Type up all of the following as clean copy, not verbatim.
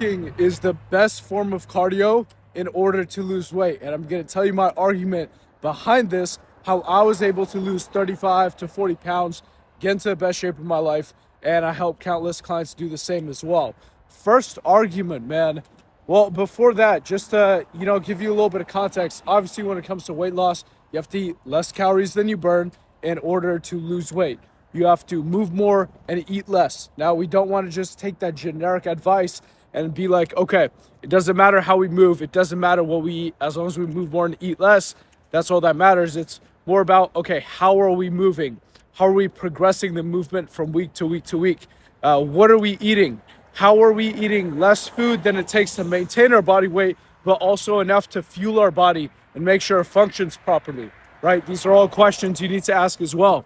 walking is the best form of cardio in order to lose weight. And I'm going to tell you my argument behind this, how I was able to lose 35 to 40 pounds, get into the best shape of my life, and I help countless clients do the same as well. First argument, man. Well, before that, just to, give you a little bit of context, obviously when it comes to weight loss, you have to eat less calories than you burn in order to lose weight. You have to move more and eat less. Now, we don't want to just take that generic advice and be like, okay, it doesn't matter how we move. It doesn't matter what we eat. As long as we move more and eat less, that's all that matters. It's more about, okay, how are we moving? How are we progressing the movement from week to week to week? What are we eating? How are we eating less food than it takes to maintain our body weight, but also enough to fuel our body and make sure it functions properly, right? These are all questions you need to ask as well.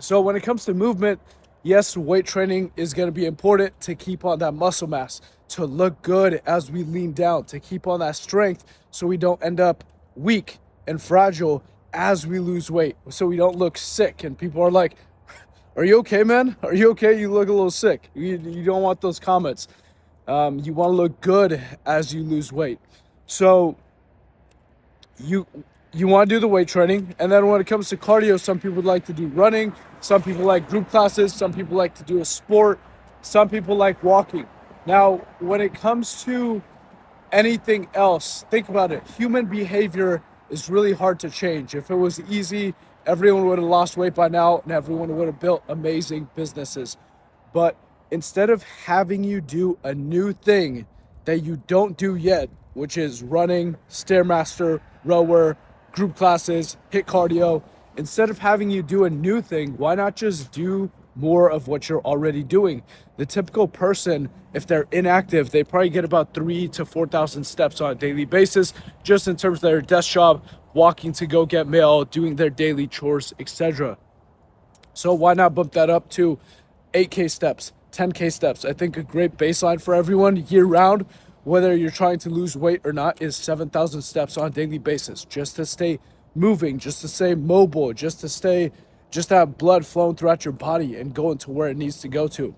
So when it comes to movement, yes, weight training is going to be important to keep on that muscle mass, to look good as we lean down, to keep on that strength so we don't end up weak and fragile as we lose weight, so we don't look sick. And people are like, are you okay, man? Are you okay? You look a little sick. You don't want those comments. You want to look good as you lose weight. So you want to do the weight training. And then when it comes to cardio, some people like to do running. Some people like group classes. Some people like to do a sport. Some people like walking. Now, when it comes to anything else, think about it. Human behavior is really hard to change. If it was easy, everyone would have lost weight by now and everyone would have built amazing businesses. But instead of having you do a new thing that you don't do yet, which is running, Stairmaster, rower, group classes, HIIT cardio, instead of having you do a new thing, why not just do more of what you're already doing? The typical person, if they're inactive, they probably get about 3,000 to 4,000 steps on a daily basis, just in terms of their desk job, walking to go get mail, doing their daily chores, etc. So why not bump that up to 8K steps, 10K steps? I think a great baseline for everyone year round, whether you're trying to lose weight or not, is 7,000 steps on a daily basis, just to stay moving, just to stay mobile, just to have blood flowing throughout your body and going to where it needs to go to.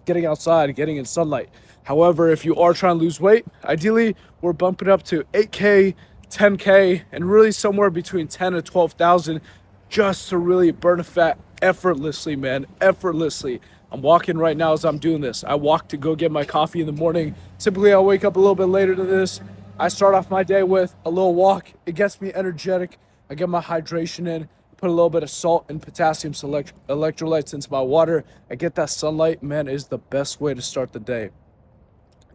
Getting outside, getting in sunlight. However, if you are trying to lose weight, ideally we're bumping up to 8K, 10K, and really somewhere between 10 to 12,000 just to really burn fat effortlessly, man, effortlessly. I'm walking right now as I'm doing this. I walk to go get my coffee in the morning. Typically, I'll wake up a little bit later than this. I start off my day with a little walk. It gets me energetic. I get my hydration in, put a little bit of salt and potassium electrolytes into my water. I get that sunlight, man, is the best way to start the day.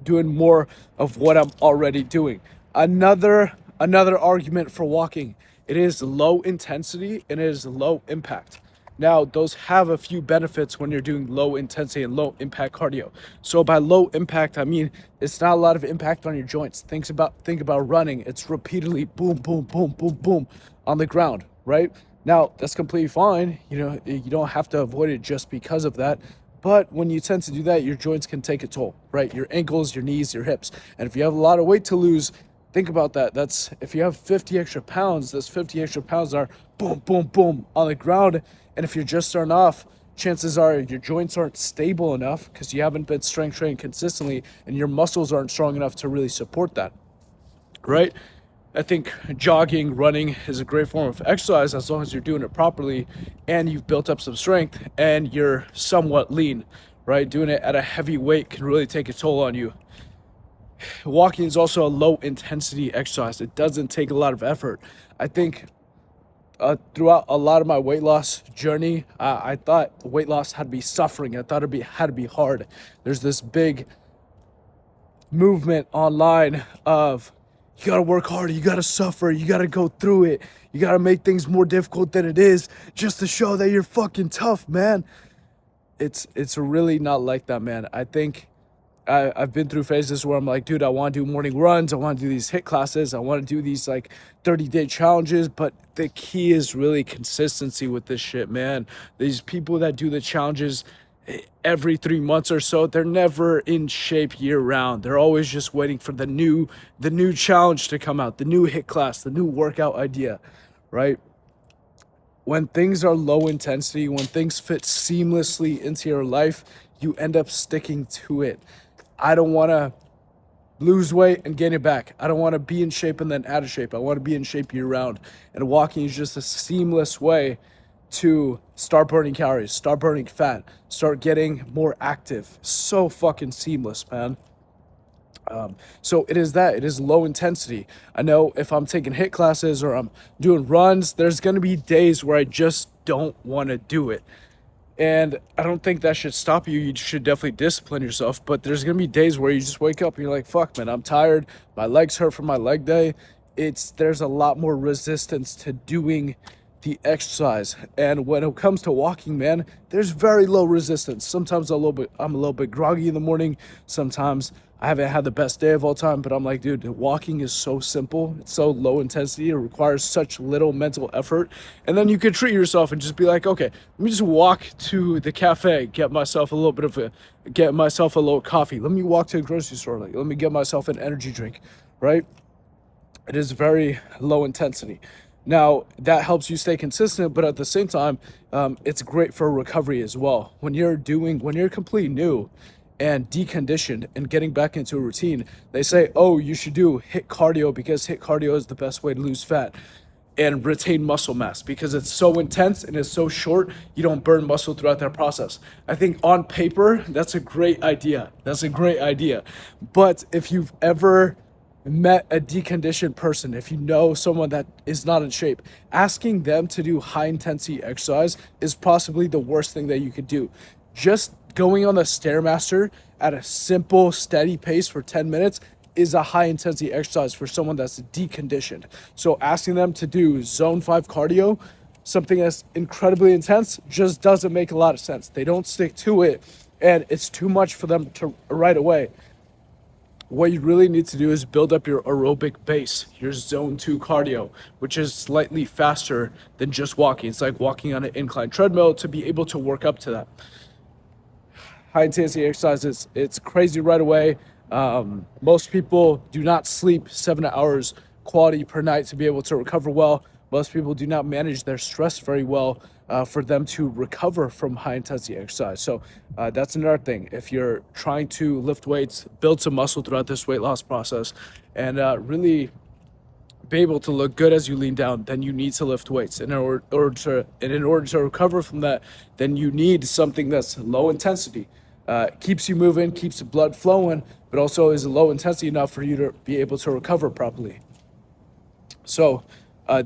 Doing more of what I'm already doing. Another argument for walking, it is low intensity and it is low impact. Now, those have a few benefits when you're doing low intensity and low impact cardio. So by low impact, I mean it's not a lot of impact on your joints. Think about running. It's repeatedly boom, boom, boom, boom, boom on the ground, right? Now, that's completely fine. You don't have to avoid it just because of that. But when you tend to do that, your joints can take a toll, right? Your ankles, your knees, your hips. And if you have a lot of weight to lose, think about that. That's if you have 50 extra pounds, those 50 extra pounds are boom, boom, boom on the ground. And if you're just starting off, chances are your joints aren't stable enough because you haven't been strength training consistently and your muscles aren't strong enough to really support that, right? I think jogging, running is a great form of exercise as long as you're doing it properly and you've built up some strength and you're somewhat lean, right? Doing it at a heavy weight can really take a toll on you. Walking is also a low intensity exercise. It doesn't take a lot of effort. I think throughout a lot of my weight loss journey, I thought weight loss had to be suffering. I thought had to be hard. There's this big movement online of you gotta work harder, you gotta suffer, you gotta go through it, you gotta make things more difficult than it is just to show that you're fucking tough, man. It's really not like that, man. I think I've been through phases where I'm like, dude, I want to do morning runs. I want to do these HIIT classes. I want to do these like 30-day challenges. But the key is really consistency with this shit, man. These people that do the challenges every 3 months or so, they're never in shape year round. They're always just waiting for the new challenge to come out, the new HIIT class, the new workout idea, right? When things are low intensity, when things fit seamlessly into your life, you end up sticking to it. I don't want to lose weight and gain it back. I don't want to be in shape and then out of shape. I want to be in shape year round. And walking is just a seamless way to start burning calories, start burning fat, start getting more active. So fucking seamless, man. So it is that. It is low intensity. I know if I'm taking HIIT classes or I'm doing runs, there's going to be days where I just don't want to do it. And I don't think that should stop you. You should definitely discipline yourself. But there's going to be days where you just wake up and you're like, fuck, man, I'm tired. My legs hurt from my leg day. There's a lot more resistance to doing the exercise. And when it comes to walking, man, there's very low resistance. Sometimes I'm a little bit groggy in the morning. Sometimes I haven't had the best day of all time, but I'm like, dude, walking is so simple. It's so low intensity. It requires such little mental effort. And then you can treat yourself and just be like, okay, let me just walk to the cafe, get myself a little coffee. Let me walk to the grocery store. Like, let me get myself an energy drink, right? It is very low intensity. Now, that helps you stay consistent, but at the same time, it's great for recovery as well. When you're completely new and deconditioned and getting back into a routine, they say, oh, you should do HIIT cardio because HIIT cardio is the best way to lose fat and retain muscle mass because it's so intense and it's so short, you don't burn muscle throughout that process. I think on paper, that's a great idea. But if you've ever met a deconditioned person, if you know someone that is not in shape, asking them to do high intensity exercise is possibly the worst thing that you could do. Just going on the Stairmaster at a simple, steady pace for 10 minutes is a high intensity exercise for someone that's deconditioned. So asking them to do zone 5 cardio, something that's incredibly intense, just doesn't make a lot of sense. They don't stick to it, and it's too much for them to right away. What you really need to do is build up your aerobic base, your zone 2 cardio, which is slightly faster than just walking. It's like walking on an incline treadmill to be able to work up to that. High intensity exercises, it's crazy right away. Most people do not sleep 7 hours quality per night to be able to recover well. Most people do not manage their stress very well for them to recover from high intensity exercise. So that's another thing. If you're trying to lift weights, build some muscle throughout this weight loss process, and really be able to look good as you lean down, then you need to lift weights. And in order to recover from that, then you need something that's low intensity. Keeps you moving, keeps the blood flowing, but also is low intensity enough for you to be able to recover properly. So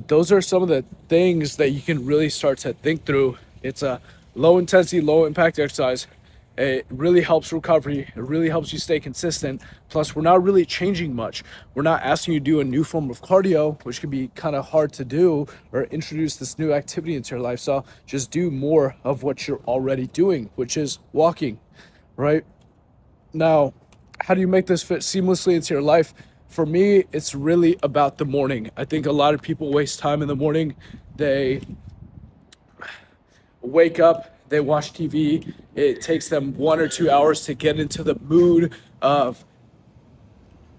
those are some of the things that you can really start to think through. It's a low intensity, low impact exercise. It really helps recovery. It really helps you stay consistent. Plus, we're not really changing much. We're not asking you to do a new form of cardio, which can be kind of hard to do, or introduce this new activity into your lifestyle. Just do more of what you're already doing, which is walking, right? Now, how do you make this fit seamlessly into your life? For me, it's really about the morning. I think a lot of people waste time in the morning. They wake up, they watch TV. It takes them 1 or 2 hours to get into the mood of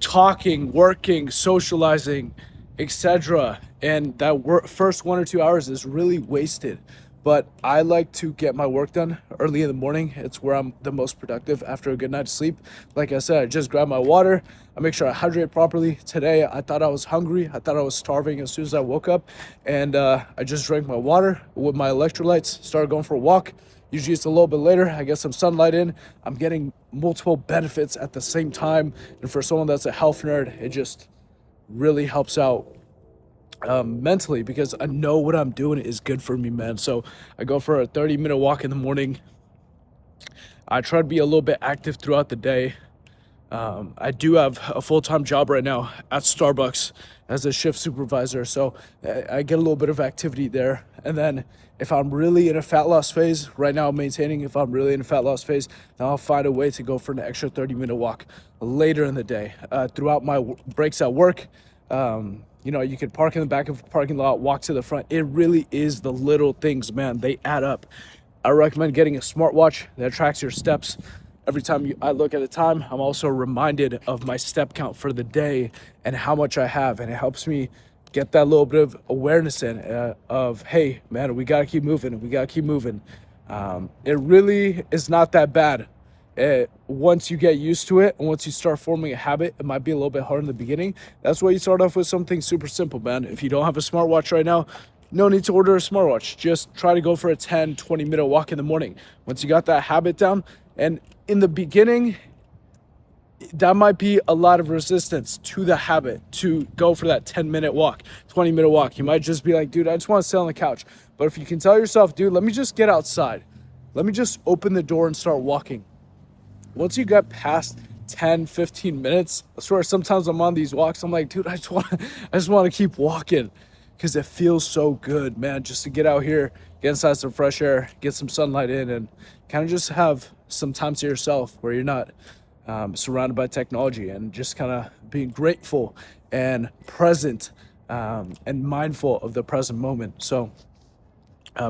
talking, working, socializing, etc. And that first 1 or 2 hours is really wasted. But I like to get my work done early in the morning. It's where I'm the most productive after a good night's sleep. Like I said, I just grab my water. I make sure I hydrate properly. Today, I thought I was hungry. I thought I was starving as soon as I woke up. And I just drank my water with my electrolytes, started going for a walk. Usually it's a little bit later. I get some sunlight in. I'm getting multiple benefits at the same time. And for someone that's a health nerd, it just really helps out mentally, because I know what I'm doing is good for me, man. So I go for a 30-minute walk in the morning. I try to be a little bit active throughout the day. I do have a full-time job right now at Starbucks as a shift supervisor, so I get a little bit of activity there. And then if I'm really in a fat loss phase, right now I'm maintaining, if I'm really in a fat loss phase, then I'll find a way to go for an extra 30-minute walk later in the day. Throughout my breaks at work, you can park in the back of a parking lot, walk to the front. It really is the little things, man. They add up. I recommend getting a smartwatch that tracks your steps. Every time I look at the time, I'm also reminded of my step count for the day and how much I have. And it helps me get that little bit of awareness in of, hey, man, we got to keep moving. We got to keep moving. It really is not that bad Once you get used to it and once you start forming a habit, it might be a little bit hard in the beginning. That's why you start off with something super simple, man. If you don't have a smartwatch right now, no need to order a smartwatch. Just try to go for a 10-20 minute walk in the morning. Once you got that habit down, and in the beginning, that might be a lot of resistance to the habit to go for that 10-minute walk, 20-minute walk. You might just be like, dude, I just want to sit on the couch. But if you can tell yourself, dude, let me just get outside. Let me just open the door and start walking. Once you get past 10-15 minutes, I swear sometimes I'm on these walks, I'm like, dude, I just want to keep walking because it feels so good, man, just to get out here, get inside some fresh air, get some sunlight in, and kind of just have some time to yourself where you're not surrounded by technology, and just kind of being grateful and present, and mindful of the present moment. So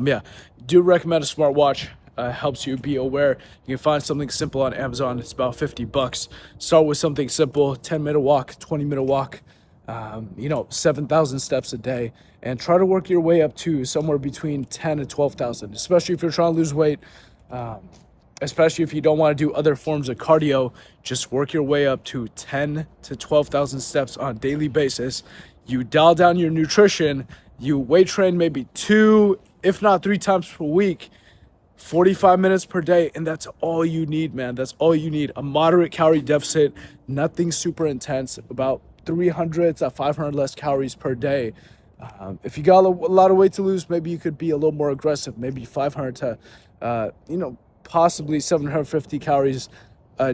yeah, do recommend a smartwatch. Helps you be aware. You can find something simple on Amazon. It's about $50. Start with something simple: 10-minute walk, 20-minute walk, 7,000 steps a day, and try to work your way up to somewhere between 10 and 12,000, especially if you're trying to lose weight. Especially if you don't want to do other forms of cardio, just work your way up to 10 to 12,000 steps on a daily basis. You dial down your nutrition, you weight train maybe 2, if not 3 times per week, 45 minutes per day, and that's all you need, man. That's all you need. A moderate calorie deficit, nothing super intense, about 300 to 500 less calories per day. If you got a lot of weight to lose, maybe you could be a little more aggressive, maybe 500 to, possibly 750 calories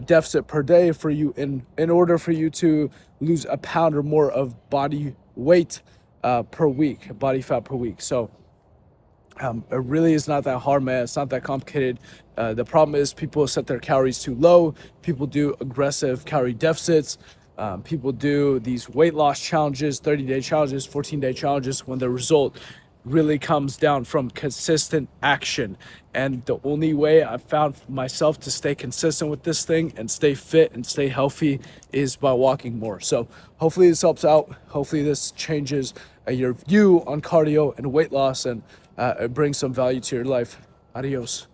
deficit per day for you in order for you to lose a pound or more of body weight per week, body fat per week. So it really is not that hard, man. It's not that complicated. The problem is people set their calories too low. People do aggressive calorie deficits. People do these weight loss challenges, 30-day challenges, 14-day challenges, when the result really comes down from consistent action. And the only way I've found myself to stay consistent with this thing and stay fit and stay healthy is by walking more. So hopefully this helps out. Hopefully this changes your view on cardio and weight loss, and it brings some value to your life. Adios.